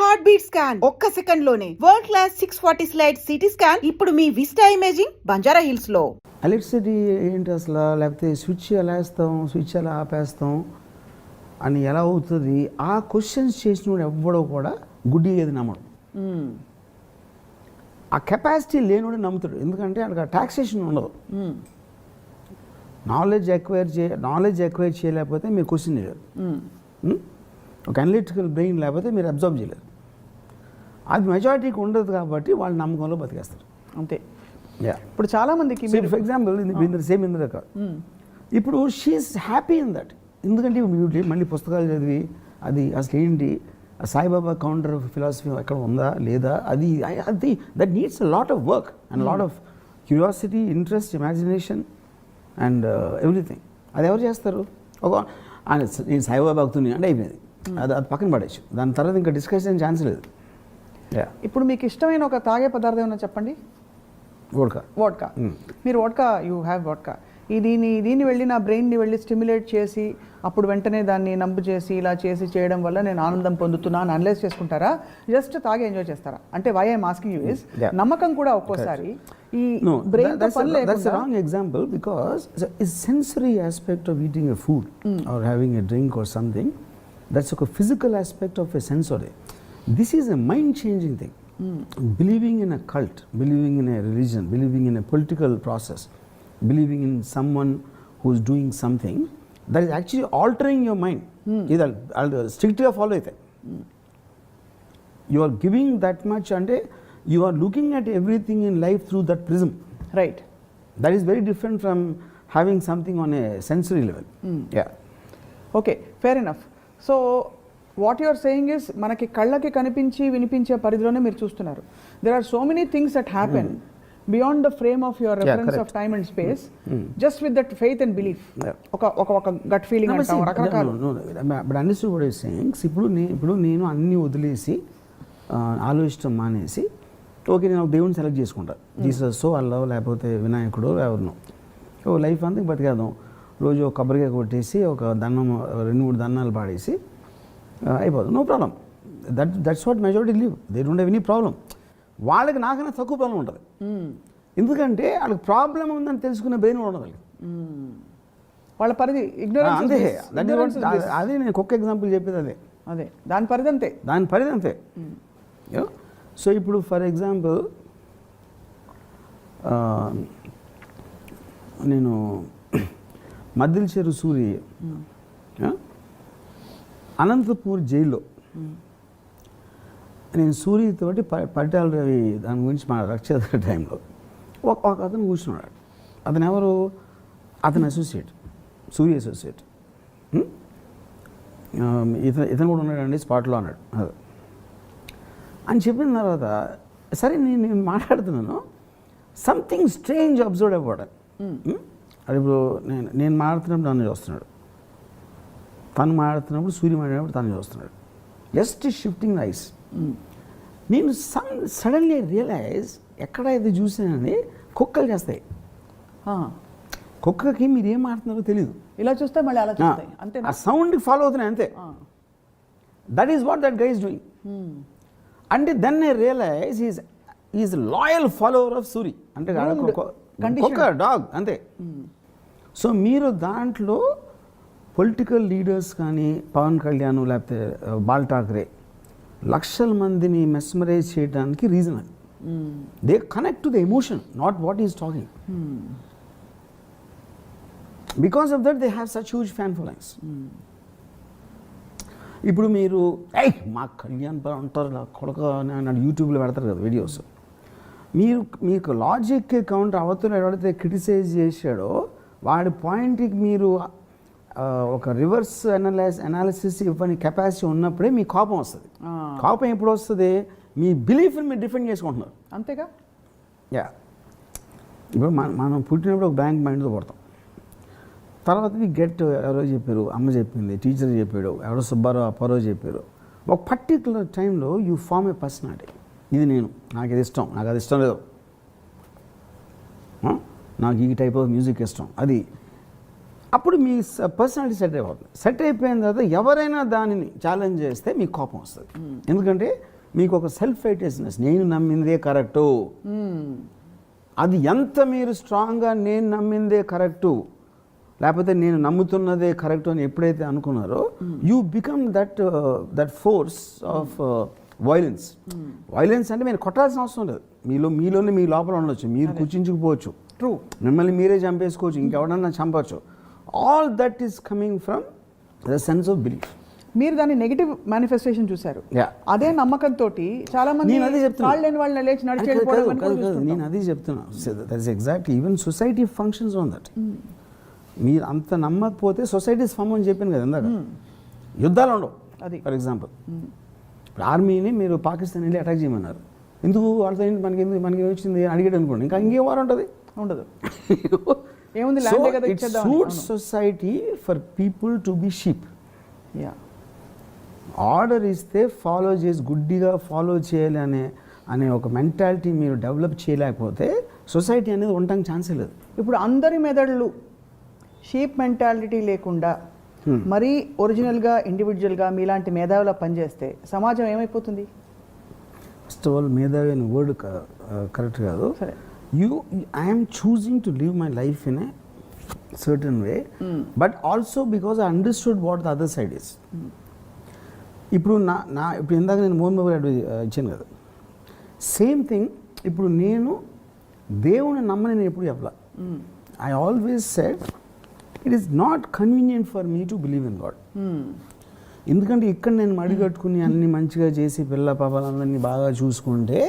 Heart beat scan ఒక్క second లోనే world class 640 slide CT scan ఇప్పుడు మీ విస్టా ఇమేజింగ్ బంజారా హిల్స్ లో. ఎలక్ట్రిసిటీ ఏంటి అసలు, లేకపోతే స్విచ్ ఎలా వేస్తాం, స్విచ్ ఎలా ఆపేస్తాం అని ఎలా అవుతుంది, ఆ క్వశ్చన్స్ చేసిన ఎవ్వడో కూడా గుడ్డి ఏది నమ్మడు. ఆ కెపాసిటీ లేనివాడు నమ్ముతాడు, ఎందుకంటే అక్కడ టాక్సేషన్ ఉండదు. నాలెడ్జ్ ఎక్వైర్ చేయలేకపోతే మీరు క్వశ్చన్ చేయలేరు. ఒక అనలిటికల్ బ్రెయిన్ లేకపోతే మీరు అబ్జర్వ్ చేయలేరు. అది మెజారిటీకి ఉండదు కాబట్టి వాళ్ళు నమ్మకంలో బతికేస్తారు అంతే. ఇప్పుడు చాలా మందికి ఫర్ ఎగ్జాంపుల్ సేమ్ ఇంద్ర ఇప్పుడు షీఈస్ హ్యాపీ ఇన్ దట్. ఎందుకంటే మళ్ళీ పుస్తకాలు చదివి అది అసలు ఏంటి సాయిబాబా కౌంటర్ ఫిలాసఫీ ఎక్కడ ఉందా లేదా, అది that needs a lot of work and lot of curiosity, interest, imagination and everything. అది ఎవరు చేస్తారు? నేను సాయిబాబా భక్తుని అంటే అయిపోయింది, అది పక్కన పడేచ్చు. దాని తర్వాత ఇంకా డిస్కషన్ ఛాన్స్ లేదు. ఇప్పుడు మీకు ఇష్టమైన ఒక తాగే పదార్థం ఏమన్నా చెప్పండి. వోడ్కా. మీరు యూ హ్యావ్ వోడ్కా. దీన్ని వెళ్ళి నా బ్రెయిన్ని వెళ్ళి స్టిమ్యులేట్ చేసి అప్పుడు వెంటనే దాన్ని నంబు చేసి ఇలా చేయడం వల్ల నేను ఆనందం పొందుతున్నా అని అనలైజ్ చేసుకుంటారా, జస్ట్ తాగి ఎంజాయ్ చేస్తారా? అంటే why I'm asking you is నమ్మకం కూడా ఒక్కోసారి ఈ బ్రెయిన్ తో పని లేకుండా. That's a wrong example because a sensory aspect of eating a food or having a drink or something, that's like a physical aspect of a sensory. This is a mind changing thing. Believing in a cult, believing in a religion, believing in a political process, believing in someone who is doing something that is actually altering your mind. I'll strictly follow it. You are giving that much and you are looking at everything in life through that prism. Right. That is very different from having something on a sensory level. Okay, fair enough. So what you are saying is మనకి కళ్ళకి కనిపించి వినిపించే పరిధిలోనే మీరు చూస్తున్నారు. There are so many things that happen beyond the frame of your reference of time and space, just with that faith and belief. ఒక gut feeling అంటాం రకరకాలు. But understood what you're saying. ఇప్పుడు నేను అన్ని వదిలేసి ఆలోచించడం మానేసి ఓకే నేను ఒక దేవుడిని సెలెక్ట్ చేసుకుంటా, జీసస్ అల్లా లేకపోతే వినాయకుడు ఎవరినో, లైఫ్ అంతా బతికేద్దాం. రోజు ఒక కొబ్బరికాయ కొట్టేసి ఒక దండం 2-3 దండాలు పాడేసి అయిపోదు, no problem. That's what majority live. They don't have any problem. వాళ్ళకి నాకన్నా తక్కువ ప్రాబ్లం ఉంటుంది, ఎందుకంటే వాళ్ళకి ప్రాబ్లం ఉందని తెలుసుకునే బ్రెయిన్ ఉండదు వాళ్ళ పరిధి. అంతే, అదే నేను ఒక్క ఎగ్జాంపుల్ చెప్పేది అదే దాని పరిధి అంతే. సో ఇప్పుడు ఫర్ ఎగ్జాంపుల్ నేను మద్దిల చెరు సూరి అనంతపూర్ జైల్లో నేను సూర్యతోటి పరిటాల రవి దాని గురించి మా రక్షణ టైంలో ఒక అతను కూర్చున్నాడు. అతను ఎవరు? అతను అసోసియేట్, సూర్య అసోసియేట్. ఇతను కూడా ఉన్నాడండి స్పాట్లో అన్నాడు. అని చెప్పిన తర్వాత సరే నేను మాట్లాడుతున్నాను, సంథింగ్ స్ట్రేంజ్ అబ్జర్వ్ అవ్వడం. అది ఇప్పుడు నేను మాట్లాడుతున్నప్పుడు నన్ను చూస్తున్నాడు, తను మాట్లాడుతున్నప్పుడు సూర్య మాట్లాడినప్పుడు తను చూస్తున్నాడు. Just shifting ice. నేను సడన్లీ రియలైజ్ ఎక్కడ ఇది చూసానని కుక్కలు చేస్తాయి. కుక్కకి మీరు ఏం మాట్లాడుతున్నారో తెలియదు, ఇలా చూస్తే మళ్ళీ అలా చూస్తాయి అంతే. ఆ సౌండ్కి ఫాలో అవుతున్నాయి అంతే. That is what that guy is doing. అంటే then I realise is loyal follower of Suri. అంటే కుక్క, డాగ్ అంతే. సో మీరు దాంట్లో పొలిటికల్ లీడర్స్ కానీ పవన్ కళ్యాణ్ లేకపోతే బాల్ ఠాక్రే లక్షల మందిని మెస్మరైజ్ చేయడానికి రీజన్ అది. They connect to the emotion, not what is talking. Because of that they have such huge fan followings. ఇప్పుడు మీరు మా కళ్యాణ్ అంటారు కొడక అని యూట్యూబ్లో పెడతారు కదా వీడియోస్. మీకు లాజిక్ కౌంటర్ అవతల ఎవరైతే క్రిటిసైజ్ చేశాడో వాడి పాయింట్కి మీరు ఒక రివర్స్ అనాలిసిస్ ఇవ్వని కెపాసిటీ ఉన్నప్పుడే మీ కోపం వస్తుంది. కోపం ఎప్పుడు వస్తుంది? మీ బిలీఫ్ని మీరు డిఫెండ్ చేసుకుంటున్నారు అంతేగా. ఇప్పుడు మనం పుట్టినప్పుడు ఒక బ్యాంక్ మైండ్తో పడతాం. తర్వాత మీ గెట్ ఎవరో చెప్పారు, అమ్మ చెప్పింది, టీచర్ చెప్పాడు, ఎవరో సుబ్బారావు అప్పారావు చెప్పారు. ఒక పర్టికులర్ టైంలో యూ ఫార్మ్ ఏ పర్సనాలిటీ. ఇది నేను, నాకు ఇది ఇష్టం, నాకు అది ఇష్టం లేదు, నాకు ఈ టైప్ ఆఫ్ మ్యూజిక్ ఇష్టం, అది అప్పుడు మీ పర్సనాలిటీ సెట్ అయిపోతుంది. సెట్ అయిపోయిన తర్వాత ఎవరైనా దానిని ఛాలెంజ్ చేస్తే మీకు కోపం వస్తుంది. ఎందుకంటే మీకు ఒక సెల్ఫ్ రైటియస్నెస్, నేను నమ్మిందే కరెక్టు. అది ఎంత మీరు స్ట్రాంగ్గా నేను నమ్మిందే కరెక్టు, లేకపోతే నేను నమ్ముతున్నదే కరెక్ట్ అని ఎప్పుడైతే అనుకున్నారో, you become that force of violence. Violence అంటే మీరు కొట్టాల్సిన అవసరం లేదు, మీలోనే మీ లోపల ఉండొచ్చు, మీరు కుచించుకుపోవచ్చు, ట్రూ, మిమ్మల్ని మీరే చంపేసుకోవచ్చు, ఇంకెవడన్నా చంపవచ్చు. All that is coming from the sense of belief. మీరు దాన్ని నెగిటివ్ మేనిఫెస్టేషన్ చూశారు. అదే నమ్మకంతో చాలా మంది నేను అదే చెప్తున్నా, లేని వాళ్ళు లేచి నడిచి వెళ్ళిపోవడం అని కూడా చూస్తుంటాం. నేను అదే చెప్తున్నా, that is exact. Even society functions on that. మీరు అంత నమ్మకపోతే సొసైటీస్ ఫామ్ అని చెప్పాను కదా ఇందాక, యుద్ధాలు ఉండవు. అది ఫర్ ఎగ్జాంపుల్ ఇప్పుడు ఆర్మీని మీరు పాకిస్తాన్ వెళ్ళి అటాక్ చేయమన్నారు, ఎందుకు వాళ్ళతో ఏంటి మనకి వచ్చింది అడిగాడు అనుకోండి, ఇంకా ఇంకేం వారు ఉంటుంది, ఉండదు. ఏముంది, ల్యాండే కదా ఇట్ ఇచ్చేద్దాం. Suits society for people to be sheep. Yeah, order ఇస్తే ఫాలో చేసి గుడ్డిగా ఫాలో చేయాలి అనే ఒక మెంటాలిటీ మీరు డెవలప్ చేయలేకపోతే సొసైటీ అనేది ఉండటానికి ఛాన్సే లేదు. ఇప్పుడు అందరి మెదడులు షీప్ మెంటాలిటీ లేకుండా మరీ ఒరిజినల్గా ఇండివిజువల్గా మీలాంటి మేధావులా పనిచేస్తే సమాజం ఏమైపోతుంది? ఫస్ట్ ఆఫ్ ఆల్ మేధావి అనే వర్డ్ కరెక్ట్ కాదు. సరే, I'm choosing to live my life in a certain way, but also because I understood what the other side is. ఇప్పుడు ఇప్పుడు ఇందాక నేను మోహన్ బాబు గారు ఇచ్చాను కదా, సేమ్ థింగ్. ఇప్పుడు నేను దేవుని నమ్మని నేను ఎప్పుడు చెప్పలా. I always said it is not convenient for me to believe in God. ఎందుకంటే ఇక్కడ నేను మడిగట్టుకుని అన్ని మంచిగా చేసి పిల్ల పాపాలందరినీ బాగా చూసుకుంటే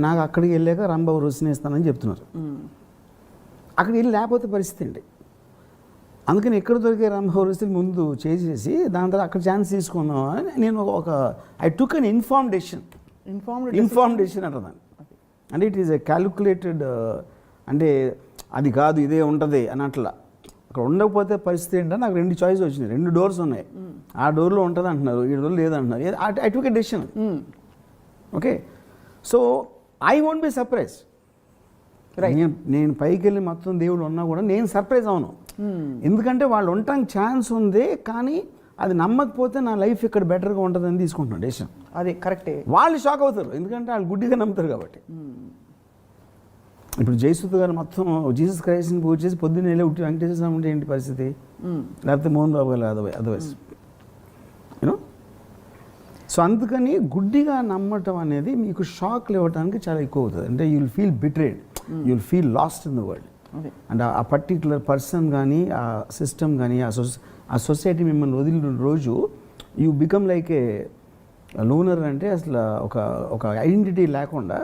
నాకు అక్కడికి వెళ్ళాక రంబాబు రుసినేస్తానని చెప్తున్నారు. అక్కడికి వెళ్ళి లేకపోతే పరిస్థితి ఏంటి? అందుకని ఎక్కడ దొరికే రంబాబు రుసులు ముందు చేసేసి దాని తర్వాత అక్కడ ఛాన్స్ తీసుకుందాం అని నేను I took an informed decision అంటారు. అంటే ఇట్ ఈస్ ఎ క్యాలిక్యులేటెడ్, అంటే అది కాదు ఇదే ఉంటుంది అని అట్లా. అక్కడ ఉండకపోతే పరిస్థితి ఏంటంటే నాకు 2 చాయిస్ వచ్చినాయి, 2 డోర్స్ ఉన్నాయి. ఆ డోర్లో ఉంటుంది అంటున్నారు, ఈ డోర్లో లేదంటున్నారు. I took a decision. Okay, so I won't be surprise. నేను పైకి వెళ్ళి మొత్తం దేవుడు ఉన్నా కూడా నేను సర్ప్రైజ్ అవును. ఎందుకంటే వాళ్ళు ఉండటానికి ఛాన్స్ ఉంది, కానీ అది నమ్మకపోతే నా లైఫ్ ఇక్కడ బెటర్గా ఉంటుందని తీసుకుంటున్నాను డెసిషన్. అది కరెక్టే. వాళ్ళు షాక్ అవుతారు, ఎందుకంటే వాళ్ళు గుడ్డిగా నమ్ముతారు కాబట్టి. ఇప్పుడు జయసుత్ గారు మొత్తం జీసస్ క్రైస్ట్ని పూజ చేసి పొద్దున్న వెళ్ళి ఉట్టి వెంకటేశ్వర స్వామి ఉంటే ఏంటి పరిస్థితి? లేకపోతే మోహన్ బాబు గారు అదర్వైజ్ యూనో. సో అందుకని గుడ్డిగా నమ్మటం అనేది మీకు షాక్లు ఇవ్వడానికి చాలా ఎక్కువ అవుతుంది. అంటే you will feel betrayed, you will feel last in the world. And ఆ పర్టిక్యులర్ పర్సన్ కానీ ఆ సిస్టమ్ కానీ ఆ సొసైటీ మిమ్మల్ని వదిలిన రోజు you become like A lunar. అంటే అసలు ఒక ఐడెంటిటీ లేకుండా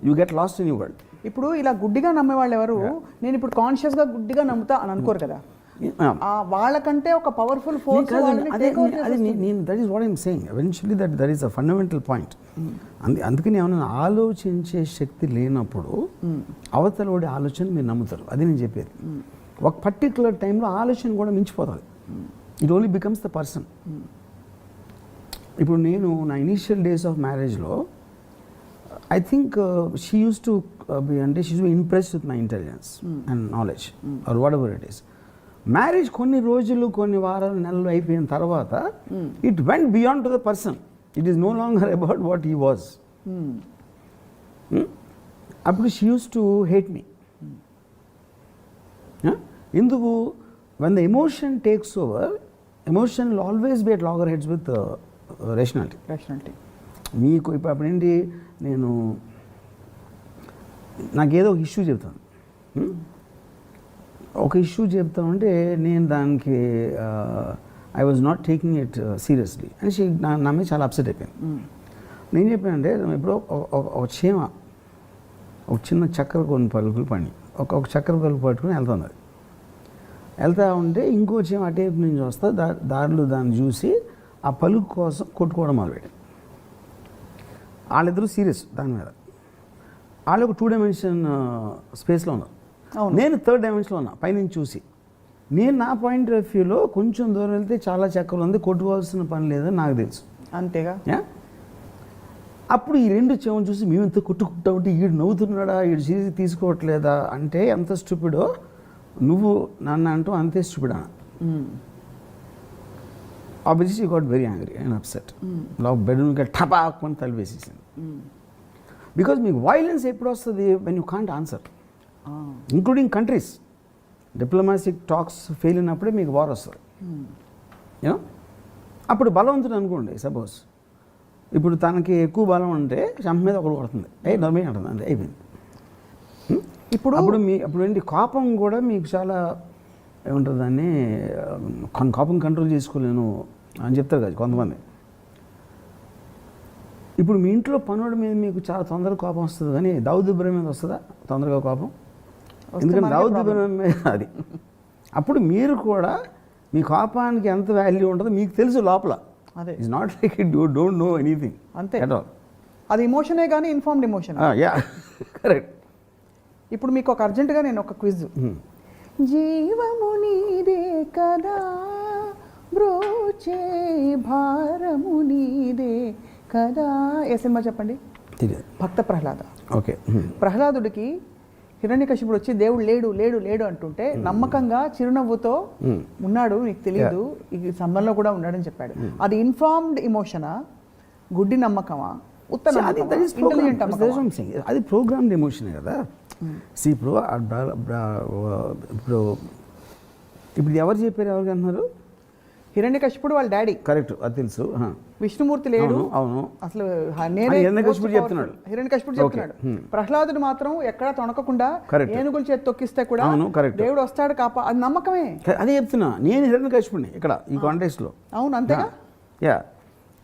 you get lost in you world. ఇప్పుడు ఇలా గుడ్డిగా నమ్మే వాళ్ళు ఎవరు, నేను ఇప్పుడు కాన్షియస్గా గుడ్డిగా నమ్ముతా అని అనుకోరు కదా, వాళ్ళకంటే ఒక powerful force. That is what I'm saying. Eventually that is a fundamental point. అందుకని ఏమన్నా ఆలోచించే శక్తి లేనప్పుడు అవతలోడి ఆలోచన మీరు నమ్ముతారు. అది నేను చెప్పేది. ఒక పర్టికులర్ టైంలో ఆలోచన కూడా మించిపోతుంది. It only becomes the person. ఇప్పుడు నేను నా ఇనీషియల్ డేస్ ఆఫ్ మ్యారేజ్లో I think she used to be, అంటే she used to impress with my intelligence and knowledge or whatever it is. Marriage కొన్ని రోజులు, కొన్ని వారాలు, నెలలు అయిపోయిన తర్వాత it went beyond to the person. It is no longer about what he was. అప్పుడు she used to hate me. ఎందుకు? When the emotion takes over, emotion will always be at loggerheads with rationality. మీకు ఇప్పుడు అప్పుడేంటి, నాకేదో ఒక issue చెప్తాను, చెప్తామంటే నేను దానికి I was not taking it seriously అని నా మీద చాలా అప్సెట్ అయిపోయింది. నేను చెప్పానంటే ఇప్పుడు ఒక చీమ ఒక చిన్న చక్కెర కొన్ని పలుకులు పని ఒక చక్కెర పలుకు పట్టుకుని వెళ్తుంది. అది వెళ్తూ ఉంటే ఇంకో చీమ అటేపు నుంచి వస్తా, దారిలో దాన్ని చూసి ఆ పలుకు కోసం కొట్టుకోవడం మొదలుపెట్టాను. వాళ్ళిద్దరూ సీరియస్ దాని మీద. వాళ్ళు ఒక 2 డైమెన్షన్ స్పేస్లో ఉన్నారు, నేను 3rd డైమెన్షన్లో ఉన్నా పైనుంచి చూసి. నేను నా పాయింట్ ఆఫ్ వ్యూలో కొంచెం దూరం వెళ్తే చాలా చక్కెర ఉంది, కొట్టుకోవాల్సిన పని లేదని నాకు తెలుసు. అంతేగా. అప్పుడు ఈ 2 చెవును చూసి మేము ఎంత కొట్టుకుంటా ఉంటే ఈడు నవ్వుతున్నాడా, ఈడు సీరియస్ తీసుకోవట్లేదా అంటే ఎంత స్టూపిడో నువ్వు నన్ను అంటూ అంతే స్టూపిడా. Obviously she got very angry and upset బెడ్రూమ్కి టపాక్ అని తలివేసేసింది. బికాజ్ మీకు వైలెన్స్ ఎప్పుడు వస్తుంది when you can't answer, including countries. Diplomatic talks fail అయినప్పుడే మీకు వార్ వస్తుంది. యూనో అప్పుడు బలవంతుడు అనుకోండి, సపోజ్ ఇప్పుడు తనకి ఎక్కువ బలం ఉంటే చంప మీద ఒకటి కొడుతుంది, నర్మే అంటుంది, అంటే అయిపోయింది. అప్పుడు ఏంటి కోపం కూడా మీకు చాలా ఏముంటుంది దాన్ని, కోపం కంట్రోల్ చేసుకోలేను అని చెప్తారు కదా కొంతమంది. ఇప్పుడు మీ ఇంట్లో పనుడి మీద మీకు చాలా తొందరగా కోపం వస్తుంది, కానీ దావుద్ ఇబ్రాహిం మీద వస్తుందా తొందరగా కోపం? ఎందుకంటే దావుద్ ఇబ్రాహిం అది. అప్పుడు మీరు కూడా మీ కోపానికి ఎంత వాల్యూ ఉంటుందో మీకు తెలుసు లోపల. అదే it's not like it you don't know anything అంతే అట్ ఆల్. అది ఇమోషనే కానీ ఇన్ఫార్మ్డ్ ఇమోషన్. Yeah correct. ఇప్పుడు మీకు ఒక అర్జెంటుగా నేను ఒక క్విజ్. జీవము నీదే కదా బ్రోచే భారము నీదే కదా, ఏ సినిమా చెప్పండి? భక్త ప్రహ్లాద. ఓకే. ప్రహ్లాదుడికి హిరణ్యకశిపుడు వచ్చి దేవుడు లేడు లేడు లేడు అంటుంటే నమ్మకంగా చిరునవ్వుతో ఉన్నాడు, నీకు తెలియదు, ఈ సంబంధంలో కూడా ఉన్నాడని చెప్పాడు. అది ఇన్ఫార్మ్డ్ ఇమోషనా, గుడ్డి నమ్మకమా, ఉత్తర ఇంటెలిజెంట్ నమ్మకమా? అది ప్రోగ్రామ్డ్ ఎమోషన్ కదా. ఇప్పుడు ఎవరు చెప్పారు, ఎవరికి అంటున్నారు? హిరణ్యకశిపుడు వాళ్ళ డాడీ. కరెక్ట్, అది తెలుసు. విష్ణుమూర్తి లేడు, అవును, అసలు హిరణ్యకశిపుడు చెప్తున్నాడు. హిరణ్యకశిపుడు చెప్తున్నాడు. ప్రహ్లాదుడు మాత్రం ఎక్కడా తొనకకుండా ఏనుగుల చేతి తొక్కిస్తే కూడా దేవుడు వస్తాడు కాపా, అది నమ్మకమే. అదే చెప్తున్నా, నేను హిరణ్యకశిపుడిని ఇక్కడ ఈ కాంటెక్స్ట్ లో. అవును, అంతేగా. యా,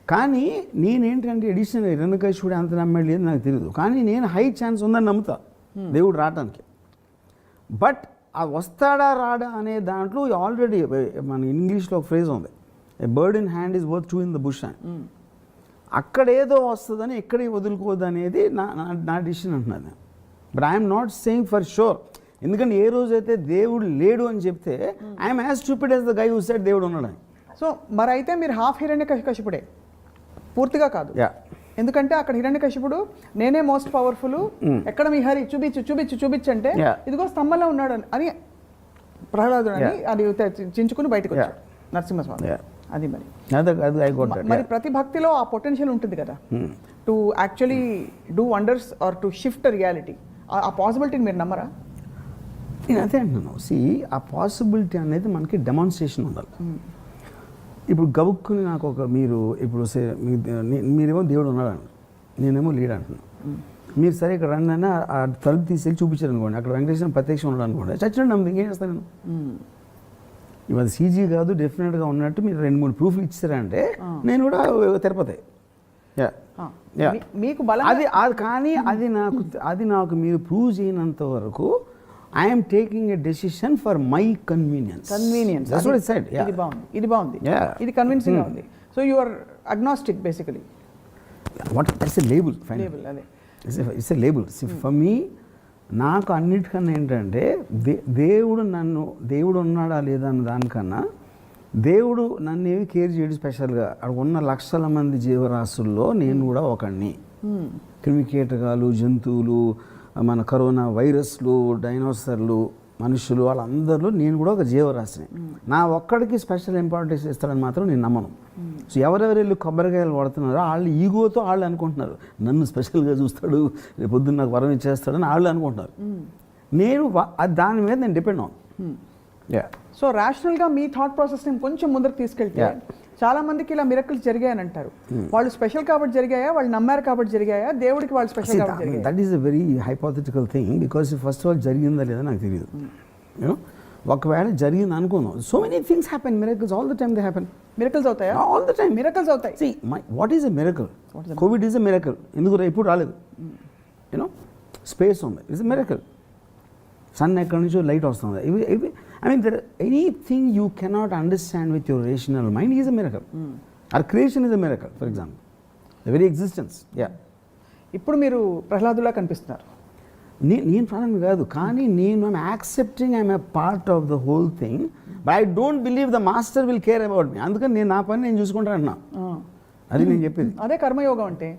కానీ నేనేంటంటే ఎడిషనల్ హిరణ్యకశిపుడు అంత నమ్మేది లేదు నాకు తెలియదు, కానీ నేను హై ఛాన్స్ ఉందని నమ్ముతా దేవుడు రావటానికి. బట్ ఆ వస్తాడా రాడా అనే దాంట్లో ఆల్రెడీ మన ఇంగ్లీష్లో ఒక ఫ్రేజ్ ఉంది, ఏ bird in hand is worth 2 in the bush అని. అక్కడ ఏదో వస్తుందని ఎక్కడే వదులుకోదు అనేది నా డిసిషన్ అంటున్నాను. But I'm not saying for sure, ఎందుకంటే ఏ రోజైతే దేవుడు లేడు అని చెప్తే I'm as stupid as the guy who said దేవుడు ఉన్నాడని. సో మరి అయితే మీరు హాఫ్ హిరణ్యకశిపుడే, పూర్తిగా కాదు. ఎందుకంటే అక్కడ హిరణ్యకశిపుడు నేనే మోస్ట్ పవర్ఫుల్, ఎక్కడ మీ హరి చూపించు చూపించు చూపించంటే ఇదిగో స్తంభంలో ఉన్నాడు అని ప్రహ్లాదుడు అని అది చించుకుని బయటకు వచ్చాడు నరసింహస్వామి. అది మరి ప్రతి భక్తిలో ఆ పొటెన్షియల్ ఉంటుంది కదా, to actually do wonders or to shift reality. ఆ పాసిబిలిటీని మీరు నమ్మరా? నేను అదే అంటున్నాను. ఆ పాసిబిలిటీ అనేది మనకి డెమాన్స్ట్రేషన్ ఉండాలి. ఇప్పుడు గబుక్కుని నాకు ఒక మీరు ఇప్పుడు మీరేమో దేవుడు ఉన్నాడు అండి, నేనేమో లీడ్ అంటున్నాను. మీరు సరే ఇక్కడ రండి అని ఆ తలుపు తీసుకెళ్ళి చూపించారు అనుకోండి, అక్కడ వెంకటేశ్వర ప్రత్యక్షం ఉన్నాడు అనుకోండి, చచ్చినట్టు నమ్మకం ఏం చేస్తాను నేను? ఇవాళ సీజీ కాదు డెఫినెట్గా ఉన్నట్టు మీరు 2-3 ప్రూఫ్లు ఇచ్చారంటే నేను కూడా తిరుపతి. మీకు కానీ అది నాకు మీరు ప్రూవ్ చేయనంత వరకు I'm taking a decision for my convenience. That's what I said. ఇది బాగుంది, ఇది కన్విన్సింగ్ గా ఉంది. So you are agnostic basically. It's a label. అదే it's a label for me. నాకు అన్నిటికన్నా ఏంటంటే దేవుడు ఉన్నాడా లేదా అన్న దానికన్నా దేవుడు నన్ను ఏమి కేర్ చేయడు స్పెషల్గా. అక్కడ ఉన్న లక్షల మంది జీవరాశుల్లో నేను కూడా ఒకడిని. క్రిమికీటకాలు, జంతువులు, మన కరోనా వైరస్లు, డైనోసర్లు, మనుషులు, వాళ్ళందరిలో నేను కూడా ఒక జీవరాశిని. నా ఒక్కడికి స్పెషల్ ఇంపార్టెన్స్ ఇస్తాడని మాత్రం నేను నమ్మను. సో ఎవరెవరు వెళ్ళి కొబ్బరికాయలు పడుతున్నారో వాళ్ళు ఈగోతో వాళ్ళు అనుకుంటున్నారు నన్ను స్పెషల్గా చూస్తాడు, రేపు పొద్దున్న నాకు వరం ఇచ్చేస్తాడని వాళ్ళు అనుకుంటున్నారు. నేను దాని మీద నేను డిపెండ్ అవును. సో ర్యాషనల్గా మీ థాట్ ప్రాసెస్ని కొంచెం ముందరకు తీసుకెళ్తే చాలా మందికి ఇలా మిరకల్స్ జరిగాయని అంటారు. వాళ్ళు స్పెషల్ కాబట్టి జరిగాయా, వాళ్ళు నమ్మారు కాబట్టి జరిగాయా, దేవుడికి వాళ్ళు స్పెషల్ కాబట్టి జరిగాయా? That is a very hypothetical thing, because first of all జరిగిందా లేదా నాకు తెలియదు. ఒకవేళ జరిగింది అనుకున్నాం, so many things happen, miracles all the time they happen. Miracles అవుతాయా? ఆల్ ద టైమ్ మిరకల్స్ అవుతాయి. See, what is a miracle? Covid is a miracle. ఎందుకు ఇప్పుడు రాలేదు? స్పేస్ ఉంది, ఇట్స్ ఎ మిరకల్. సన్ ఎక్కడి నుంచో లైట్ వస్తుంది. I mean, anything you cannot understand with your rational mind is a miracle. Our creation is a miracle, for example. The very existence. ఇప్పుడు మీరు ప్రహ్లాదులా కనిపిస్తున్నారు. నేను ప్రాణం కాదు, కానీ నేను accepting I'm a part of the whole thing, but I don't believe the master will care about me. అందుకని నేను నా పని నేను చూసుకుంటా అంటున్నా. అది నేను చెప్పేది. అదే కర్మయోగం అంటే.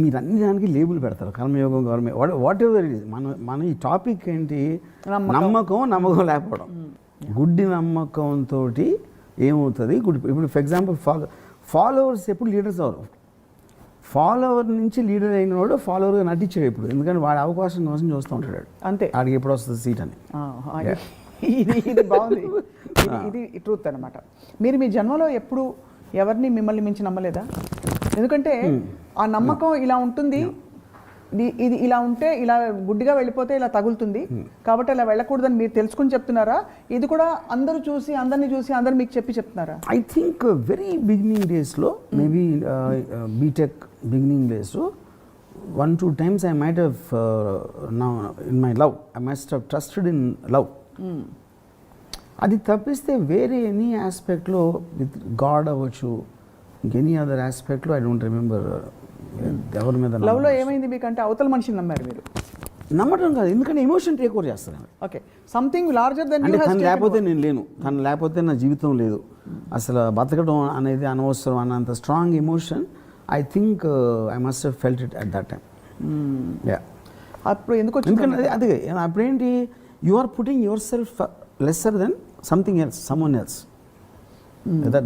మీరు అన్ని దానికి లేబుల్ పెడతారు, కర్మయోగం, government, what ever it is. మన ఈ టాపిక్ ఏంటి? నమ్మకం లేకపోవడం. గుడ్డి నమ్మకంతో ఏమవుతుంది ఇప్పుడు ఫర్ ఎగ్జాంపుల్ ఫాలోవర్స్ ఎప్పుడు లీడర్స్ అవరు. ఫాలోవర్ నుంచి లీడర్ అయిన వాడు ఫాలోవర్గా నటించాడు ఇప్పుడు, ఎందుకంటే వాడు అవకాశం కోసం చూస్తూ ఉంటాడు, అంతే. ఆడికి ఎప్పుడు వస్తుంది సీట్ అని. ఇది బాగుంది, ఇది ట్రూత్ అనమాట. మీరు మీ జన్మలో ఎప్పుడు ఎవరిని మిమ్మల్ని మించి నమ్మలేదా? ఎందుకంటే ఆ నమ్మకం ఇలా ఉంటుంది, ఇది ఇలా ఉంటే ఇలా గుడ్డిగా వెళ్ళిపోతే ఇలా తగులుతుంది కాబట్టి అలా వెళ్ళకూడదని మీరు తెలుసుకుని చెప్తున్నారా? ఇది కూడా అందరూ చూసి అందరు మీకు చెప్తున్నారా? ఐ థింక్ వెరీ బిగినింగ్ డేస్లో మేబీ బీటెక్ బిగినింగ్ డేస్లో 1-2 times I might have now in my love I must have trusted in love. అది తప్పిస్తే వేరే ఎనీ ఆస్పెక్ట్లో విత్ గాడ్ అవ్వచ్చు, ఇంకెనీ అదర్ ఆస్పెక్ట్లో ఐ డోంట్ రిమెంబర్ ఎవరి మీద. లవ్లో ఏమైంది మీకంటే అవతల మనిషిని నమ్మారు మీరు? నమ్మటం కాదు, ఎందుకంటే ఎమోషన్ టేక్ ఓవర్ చేస్తాను. ఓకే, సంథింగ్ లార్జర్ దెన్ అంటే తను లేకపోతే నేను లేను, తను లేకపోతే నా జీవితం లేదు, అసలు బతకడం అనేది అనవసరం అన్నంత strong emotion I think I must have felt it at that time. అప్పుడు ఎందుకు వచ్చింది? ఎందుకంటే అదే అప్పుడేంటి, you are putting yourself lesser than something else, someone else.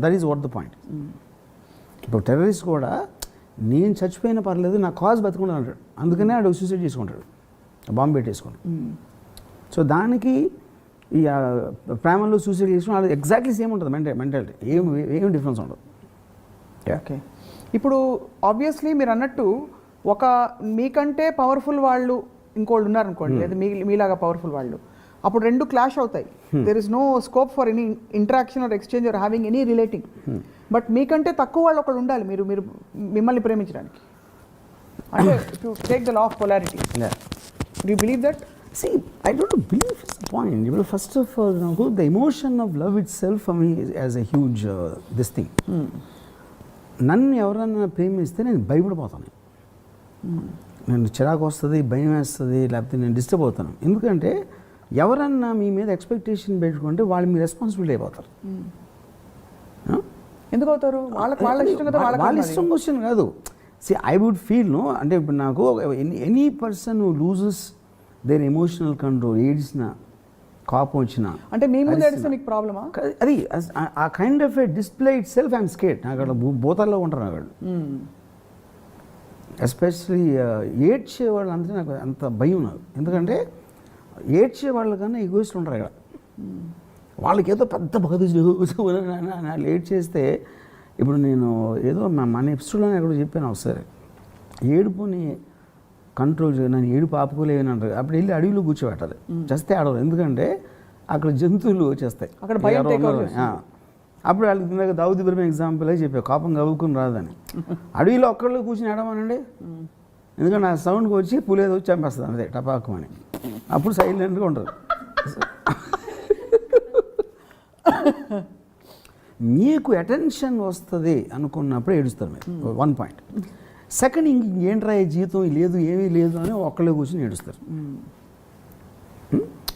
That is what the point. ఇప్పుడు టెర్రరిస్ట్ కూడా నేను చచ్చిపోయినా పర్లేదు, నా కాజ్ బతుకుండా అంటాడు, అందుకనే ఆడు సూసైడ్ చేసుకుంటాడు, బాంబు పెట్టేసుకుంటాడు. సో దానికి ఈ ప్రేమలో సూసైడ్ చేసుకుని అది ఎగ్జాక్ట్లీ సేమ్ ఉంటుంది మెంటాలిటీ, ఏం డిఫరెన్స్ ఉండదు. ఓకే, ఇప్పుడు ఆబ్వియస్లీ మీరు అన్నట్టు ఒక మీకంటే పవర్ఫుల్ వాళ్ళు ఇంకోళ్ళు ఉన్నారనుకోండి, లేదా మీలాగా పవర్ఫుల్ వాళ్ళు, అప్పుడు రెండు క్లాష్ అవుతాయి. There is no scope for any interaction or exchange or having any relating. But మీకంటే తక్కువ వాళ్ళు ఒకడు ఉండాలి మీరు మిమ్మల్ని ప్రేమించడానికి. అంటే to take the law of polarity. Do you believe that? See, I don't believe is the point. Well, first of all, the emotion of love itself for me is as a huge this thing. నన్ను ఎవరన్నా ప్రేమిస్తే నేను భయపడిపోతాను, నేను చిరాకు వస్తుంది, భయం వేస్తుంది, లేకపోతే నేను డిస్టర్బ్ అవుతాను. ఎందుకంటే ఎవరన్నా మీ మీద ఎక్స్పెక్టేషన్ పెట్టుకుంటే వాళ్ళు మీ రెస్పాన్సిబిలిటీ అయిపోతారు. ఎందుకు అవుతారు? వాళ్ళ ఇష్టం కదా, వాళ్ళ ఇష్టం క్వశ్చన్ కాదు. See I would feel no, అంటే ఇప్పుడు నాకు any person who loses their emotional control, ఏడిసిన కోపం వచ్చిన అంటే మీ ముందు ఏడిస్తే మీకు ప్రాబ్లమా? అది ఆ kind of A display it self I'm scared. నాకు అక్కడ బోతాల్లో ఉంటారు నాకు ఎస్పెషలీ ఏడ్చే వాళ్ళు అంటే నాకు అంత భయం నాకు. ఎందుకంటే ఏడ్చే వాళ్ళ కన్నా ఈగోయిస్టులు ఉంటారు అక్కడ. వాళ్ళకి ఏదో పెద్ద బాధ లేట్ చేస్తే, ఇప్పుడు నేను ఏదో మన ఎపిసోడ్లోనే ఎక్కడో చెప్పాను ఒకసారి, ఏడుపుని కంట్రోల్ నన్ను ఏడుపు ఆపుకోలేని అంటారు. అప్పుడు వెళ్ళి అడవిలో కూర్చోబెట్టాలి, చేస్తే ఆడవాలి. ఎందుకంటే అక్కడ జంతువులు వచ్చేస్తాయి, అక్కడ భయం. అప్పుడు వాళ్ళకి ఇందాక దావుద్ ఇబ్రహీం ఎగ్జాంపుల్ చెప్పా, కోపం కవ్వుకుని రాదని. అడవిలో ఒక్కళ్ళు కూర్చొని ఆడమనండి, ఎందుకంటే ఆ సౌండ్కి వచ్చి పులేదో వచ్చి చంపేస్తుంది అదే టపాకు అని. అప్పుడు సైలెంట్గా ఉంటారు. మీకు అటెన్షన్ వస్తుంది అనుకున్నప్పుడు ఏడుస్తారు మీరు, 1 point. సెకండ్, ఇంకేంట్రా జీవితం లేదు ఏమీ లేదు అని ఒక్కళ్ళే కూర్చొని ఏడుస్తారు.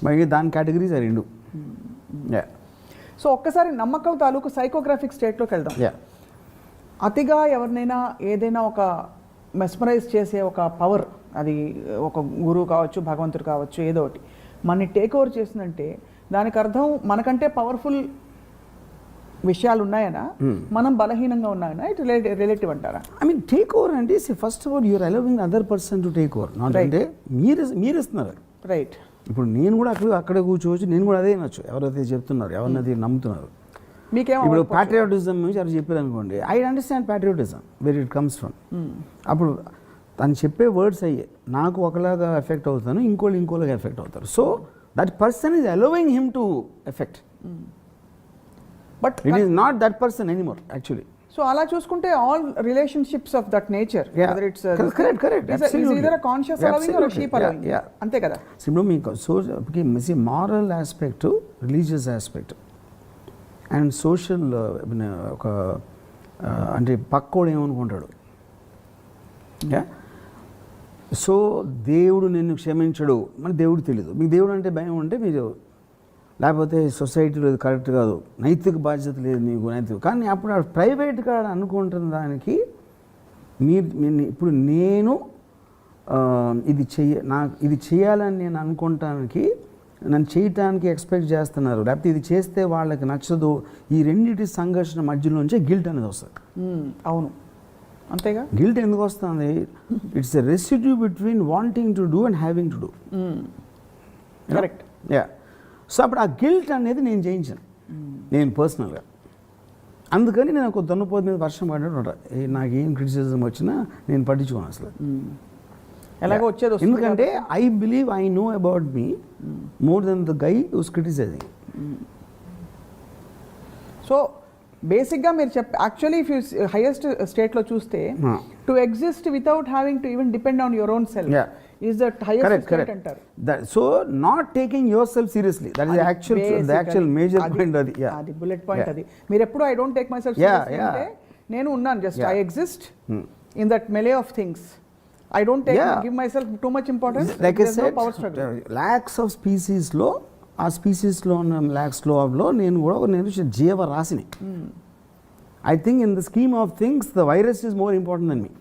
మరి దాని కేటగిరీస్ ఆ రెండు. సో ఒక్కసారి నమ్మకం తాలూకు సైకోగ్రాఫిక్ స్టేట్లోకి వెళ్దాం. అతిగా ఎవరినైనా ఏదైనా ఒక మెస్మరైజ్ చేసే ఒక పవర్, అది ఒక గురువు కావచ్చు, భగవంతుడు కావచ్చు, ఏదో ఒకటి మనని టేక్ ఓవర్ చేసిందంటే దానికి అర్థం మనకంటే పవర్ఫుల్ విషయాలు ఉన్నాయనా, మనం బలహీనంగా ఉన్నాయనా? ఇట్ రిలేటివ్ అంటారా? ఐ మీన్ టేక్ ఓవర్ అంటే first of all you're allowing other person to take over, not అంటే మీరు ఇస్తున్నారు. రైట్. ఇప్పుడు నేను కూడా అక్కడే కూర్చోవచ్చు, నేను కూడా అదే వినొచ్చు, ఎవరైతే చెప్తున్నారు, ఎవరినైతే నమ్ముతున్నారు. మీకేమో ఇప్పుడు ప్యాట్రియాటిజం నుంచి ఎవరు చెప్పారు అనుకోండి, I understand patriotism where it comes from. అప్పుడు తను చెప్పే వర్డ్స్ అయ్యే నాకు ఒకలాగా ఎఫెక్ట్ అవుతాను, ఇంకోలాగా ఎఫెక్ట్ అవుతారు. So that person is allowing him to effect, but it is not that person anymore actually. So అలా చూసుకుంటే all relationships of that nature, whether it's correct either a conscious allowing or a sheep allowing, అంతే కదా. ఇప్పుడు మీకు moral aspect, religious aspect and social, ఒక అంటే పక్కోడు ఏమనుకుంటాడు, so దేవుడు నిన్ను క్షమించడు, మన దేవుడు తెలీదు. మీకు దేవుడు అంటే భయం ఉంటే మీరు, లేకపోతే సొసైటీలో ఇది కరెక్ట్ కాదు, నైతిక బాధ్యత లేదు నీకు, నైతిక. కానీ అప్పుడు ప్రైవేట్గా అనుకుంటున్న దానికి మీరు ఇప్పుడు నేను ఇది చేయాలని నేను అనుకోవటానికి నన్ను చేయటానికి ఎక్స్పెక్ట్ చేస్తున్నారు, లేకపోతే ఇది చేస్తే వాళ్ళకి నచ్చదు, ఈ రెండింటి సంఘర్షణ మధ్యలోంచే గిల్ట్ అనేది వస్తుంది. అవును, అంతేగా. గిల్ట్ ఎందుకు వస్తుంది? It's a residue between wanting to do and having to do. Correct. Yeah. So అప్పుడు ఆ గిల్ట్ అనేది నేను జయించాను, నేను పర్సనల్గా. అందుకని నేను ఒక దున్నపోతు మీద వర్షం పడినట్టు నాకేం క్రిటిసిజం వచ్చినా నేను పట్టించుకోను అసలు. ఎలాగో వచ్చేది వస్తుంది ఎందుకంటే I believe I know about me more than the guy who's criticising. So బేసిక్గా మీరు యాక్చువల్లీ ఇఫ్ యూ హైయెస్ట్ స్టేట్లో చూస్తే to exist without having to even depend on your own self is the highest state అంటారు. So not taking yourself seriously, that is actual major point. అది bullet point. అది మీరు ఎప్పుడు I don't take myself అంటే నేను ఉన్నాను, just I exist in that melee of things. I don't give myself too much importance. Like I said, no power struggle. lakhs of species లో ఆ స్పీసీస్లో ఉన్న ల్యాక్స్లో నేను కూడా నేను జీవరాశిని. I think in the scheme of things the virus is more important than me.